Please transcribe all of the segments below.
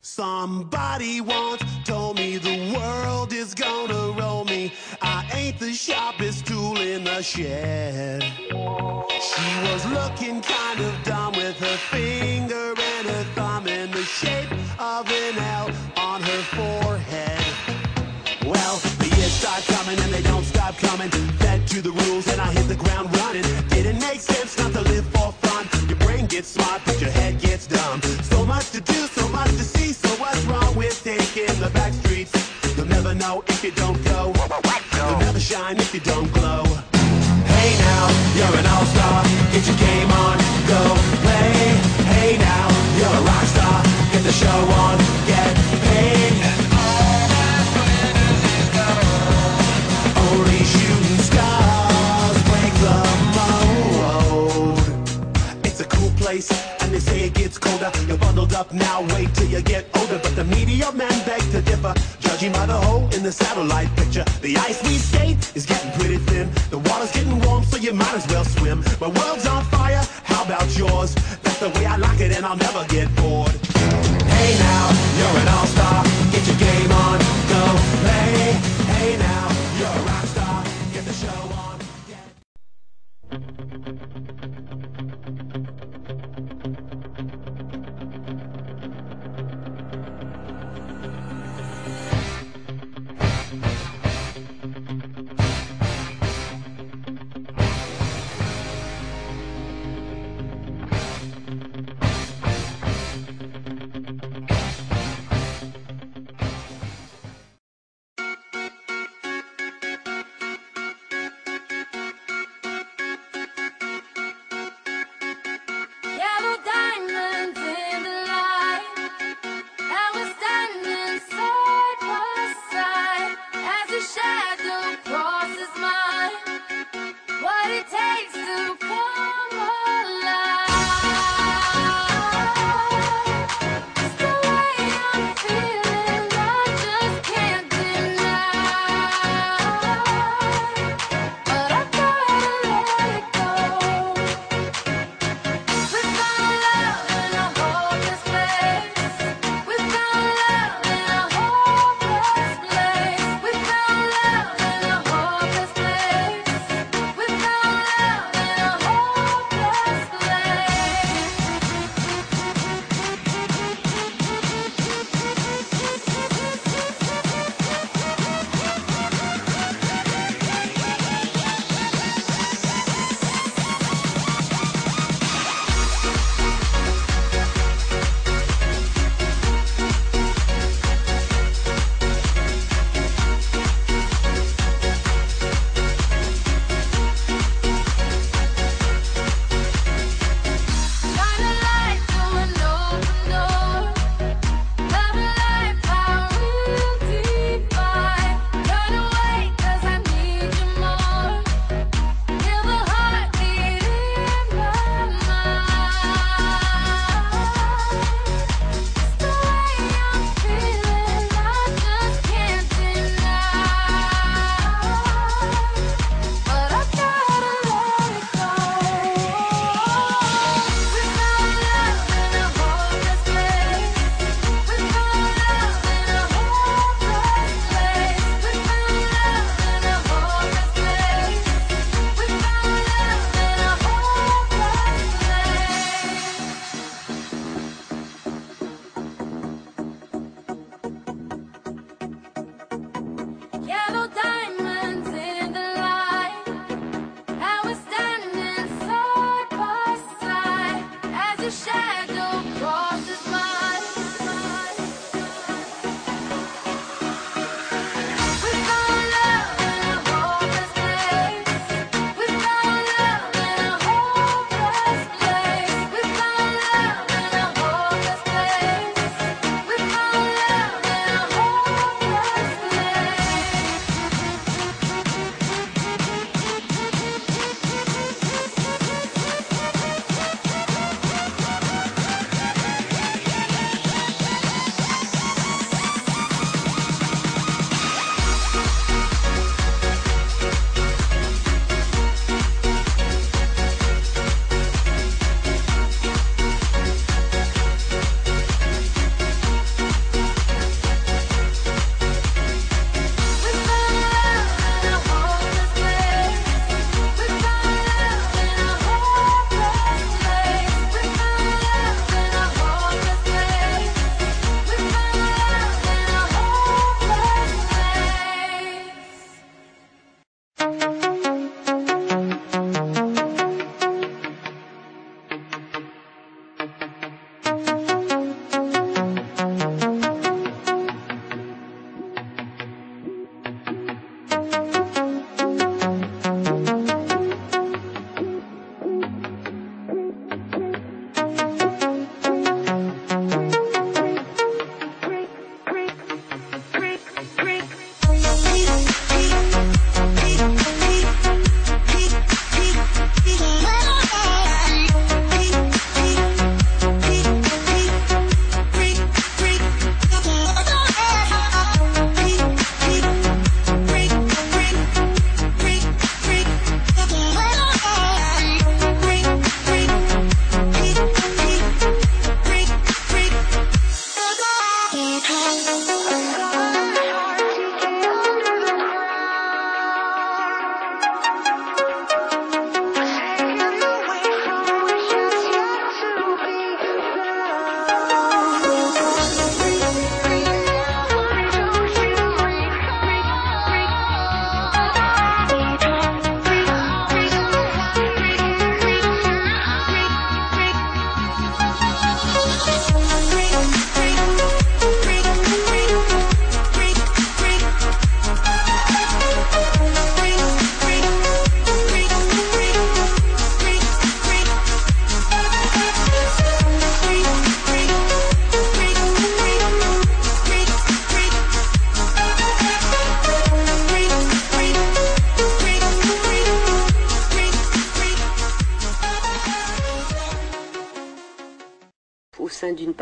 Somebody once told me the world is gonna roll me. I ain't the sharpest tool in the shed. She was looking kind of dumb with her finger and her thumb in the shape of an L on her forehead. Well, the years start coming and they don't stop coming. Fed to the rules and I hit the ground running. Didn't make sense not to live for fun. Your brain gets smart but your head gets dumb. So much to do, so much to see. So what's wrong with taking the back streets? You'll never know if you don't go. You'll never shine if you don't glow. Hey now, you're an all-star. Get your game on, go play. Hey now, you're a rock star. Get the show on, get paid. Only shooting stars break the mold. It's a cool place, and they say it gets colder. You're bundled up now, wait till you get older. But the media men beg to differ, judging by the hole in the satellite picture. The ice we skate is getting pretty thin. The water's getting warm, so you might as well swim. My world's on fire, how about yours? That's the way I like it, and I'll never get bored. Hey now, you're an all-star. Get your game on, go play. Hey now, you're a rock star. Get the show on.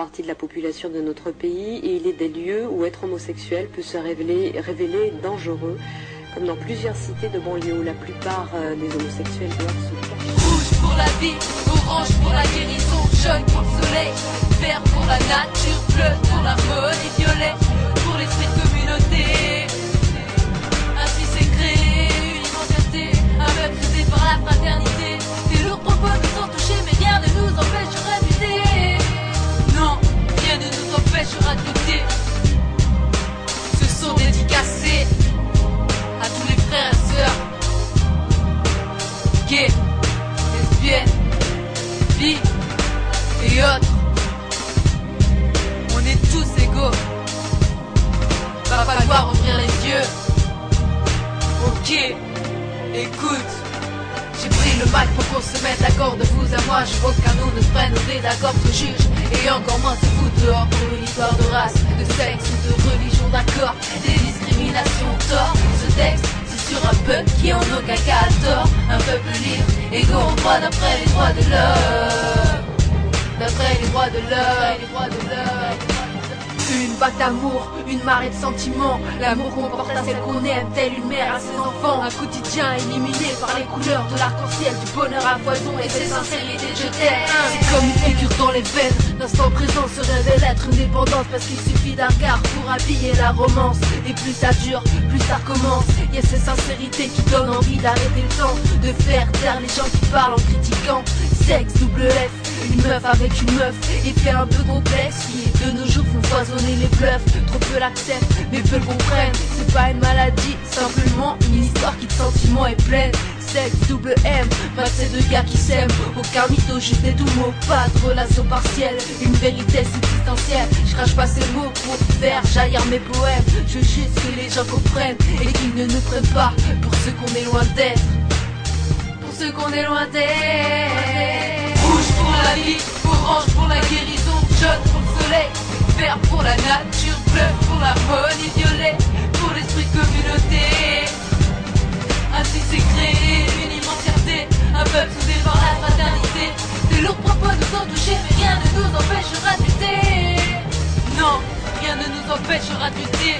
partie de la population de notre pays et il est des lieux où être homosexuel peut se révéler dangereux, comme dans plusieurs cités de banlieue où la plupart des homosexuels doivent se cacher. Rouge pour la vie, orange pour la guérison, jaune pour le soleil, vert pour la nature, bleu pour l'harmonie, violet pour l'esprit de communauté. Ainsi s'est créé une identité, un peuple soudé par la fraternité. Des lourds propos nous ont touchés, mais rien ne nous empêchera de lutter. Non, rien ne nous empêchera de lutter. Ce sont dédicacés à tous les frères et sœurs, gays, lesbiennes, bi et autres. On est tous égaux. Va falloir ouvrir les yeux. Ok, écoute. J'ai pris le mic pour qu'on se mette d'accord de vous à moi. Je veux qu'un nous ne se prenne au désaccord, se juge et encore moins se fout dehors pour une histoire de race, de sexe ou de religion, d'accord. Des discriminations, tort. Ce texte, c'est sur un peuple qui en aucun cas a tort. Un peuple libre, égaux en droit d'après les droits de l'homme. D'après les droits de l'homme. Une vague d'amour, une marée de sentiments. L'amour qu'on porte à celle qu'on aime, telle une mère à ses enfants. Un quotidien éliminé par les couleurs de l'arc-en-ciel, du bonheur à foison et ses sincérités je t'aime. C'est comme une figure dans les veines. L'instant présent se révèle être une dépendance, parce qu'il suffit d'un regard pour habiller la romance. Et plus ça dure, plus ça recommence. Y a ces sincérités qui donnent envie d'arrêter le temps, de faire taire les gens qui parlent en critiquant. Sexe, double F, une meuf avec une meuf, effet un peu complexe qui de nos jours font foisonner les bluffs. Trop peu l'acceptent, mais peu le comprennent. C'est pas une maladie, simplement une histoire qui de sentiments est pleine. Sexe, double M, match c'est deux gars qui s'aiment. Aucun mytho, juste des doux mots, pas de relation partielle. Une vérité substantielle, je crache pas ces mots pour faire jaillir mes poèmes. Je veux juste que les gens comprennent et qu'ils ne nous prennent pas pour ceux qu'on est loin d'être. Pour ceux qu'on est loin d'être. Rouge pour la vie, orange pour la guérison, jaune pour le soleil, vert pour la nature, bleu pour l'harmonie, violet pour l'esprit de communauté. Ainsi s'est créé une immense fierté, un peuple soudé par la fraternité. Des lourds propos nous ont touchés, mais rien ne nous empêchera de lutter. Non, rien ne nous empêchera de lutter.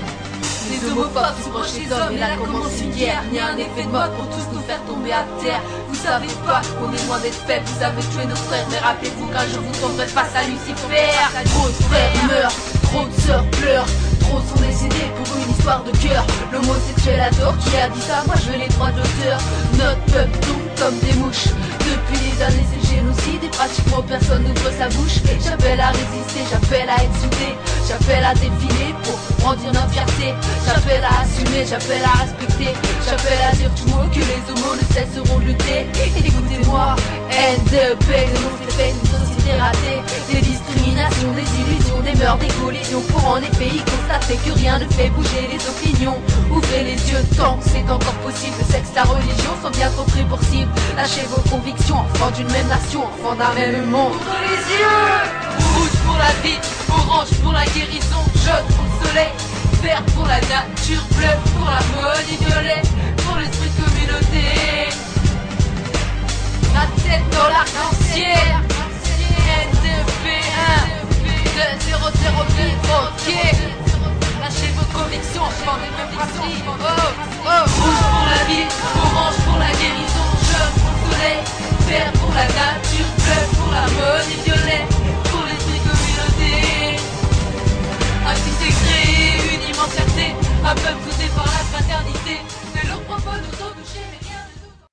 Les homophobes se brochent les hommes et là commence une guerre. Il y a un effet de mode pour tous nous faire tomber à terre. Vous savez pas qu'on est loin d'être faibles, vous avez tué nos frères. Mais rappelez-vous qu'un jour vous tomberez face à Lucifer. Trop de frères meurent, trop de sœurs pleurent. Trop sont décédés pour une histoire de cœur. L'homosexuel a tort, qui a dit ça? Moi je veux les droits d'auteur. Notre peuple tombe comme des mouches. Depuis les années c'est le génocide et pratiquement personne n'ouvre sa bouche. J'appelle à résister, j'appelle à être soudé, j'appelle à défiler pour brandir notre fierté. J'appelle à assumer, j'appelle à respecter, j'appelle à dire tout haut que les homos ne cesseront de lutter. Écoutez-moi, NDP, de nos faits, une société ratée. Des discriminations, des illusions, des mœurs, des collisions, pour en effet y constater que rien ne fait bouger les opinions. Ouvrez les yeux tant que c'est encore possible. Le sexe, la religion sont bien trop pris pour cible. Lâchez vos convictions, enfants d'une même nation, enfants d'un même monde. Ouvrez les yeux. Rouge pour la vie, orange pour la guérison, jaune pour le soleil, vert pour la nature, bleu pour l'harmonie, violet pour l'esprit de communauté. La tête dans l'arc-en-ciel, NDP1 2008, ok. Lâchez vos convictions, enfants des mêmes principes. Rouge pour la vie, orange pour la guérison, jaune pour le soleil, vert pour la nature, bleu pour l'harmonie, violet pour l'esprit de communauté. Ainsi s'est créé une immense fierté, un peuple